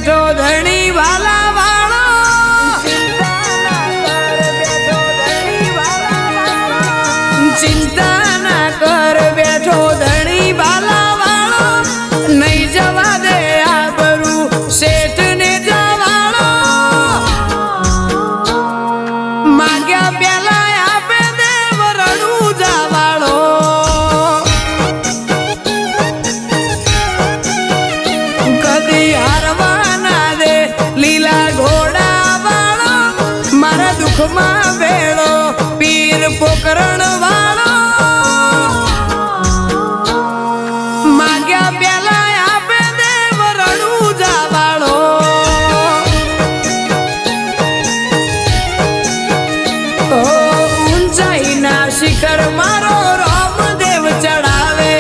બેઠો ધણી વાલા વાળો ચિંતા ના કર બેઠો ધણી વાલા વાળો નહીં જવા દે આ બરું શેઠ ને જવાળો માગ્યા પેલા આપે દેવ રડું જવાળો કદી હારવા ના દે લીલા ઘોડા વાળો મારા દુઃખમાં વેળો પીર પોકરણ વાળો માગ્યા પેલા આપે દેવ રડું જવાળો ઊંચાઈ ના શિખર મારો રામદેવ ચડાવે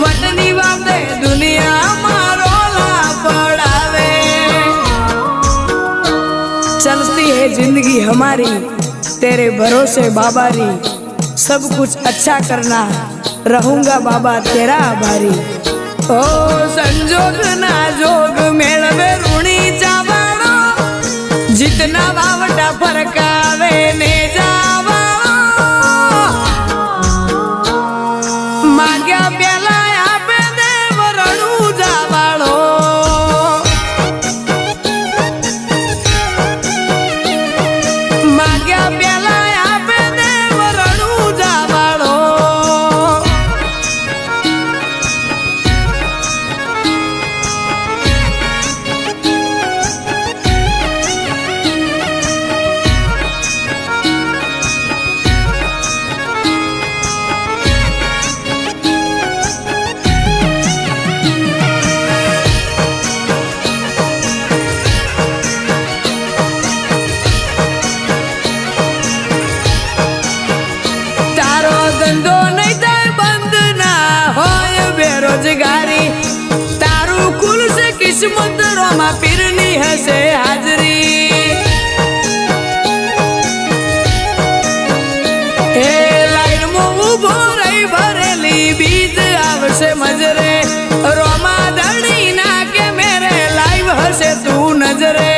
વટની વાંદે દુનિયા मारो ला पड़ावे चलती है जिंदगी हमारी तेरे भरोसे बाबारी सब कुछ अच्छा करना रहूंगा बाबा तेरा आभारी ओ संजोग ना जोग मेलवे ऋणी जावाड़ो जितना वावटा फरकावे ने जावाड़ो मांग्या पेला आपे देव रडुं जावाड़ो मांग्या पेला आपे देव रडुं जावाड़ो तारो धंधो नहीं थाय बंद ना होय बेरोजगारी तारू कुल से किस्मत रोमा पीरनी हसे हाजरी ए लाइन मो उभो रही भरेली बीज आवसे मजरे रोमा धड़ी ना के मेरे लाइव हसे तू नजरे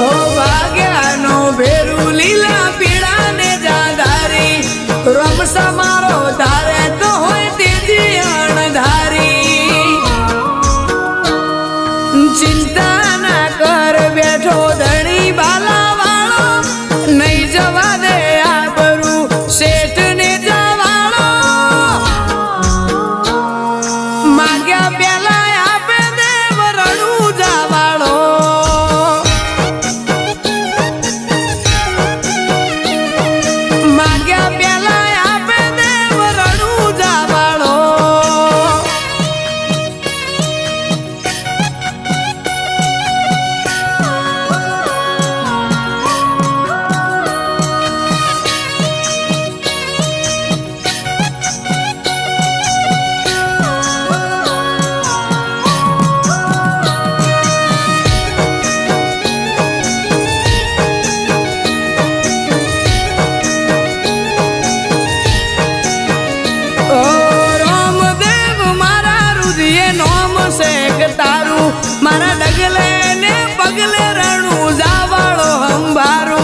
ओ भाग्यानो भेरू लीला पीड़ा ने जाधारी रोम समारो धारे तो होय तेजी अणधारी चिंता ना कर बैठो धणी बाला वालो नहीं जवा दे आ बरू सेठ ने जवाड़ो मांग्या पेला आपे देव रडुं जवाड़ो मांग्या पेला आपे देव रडुं जवाड़ो ओ रामदेव मारा रुदिये नोम से तारू मारा डगले ने पगले रणु जावाड़ो हंबारू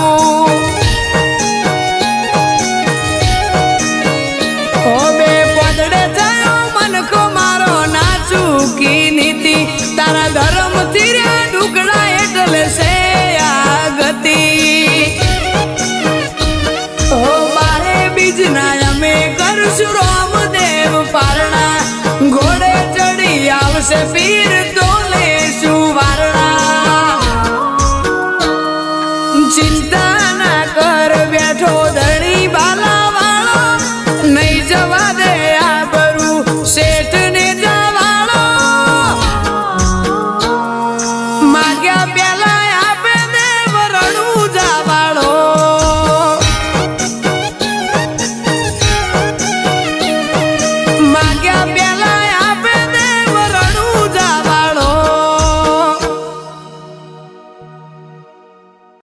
ओ बे पदड़े जायो मन को मारो नाचू की नीति तारा धर्म तीरे ढुकड़ा एटले से आगती ओ मारे बीजना यमे करशु रामदेव पारणा घोड़े चढ़ी आवसे पीर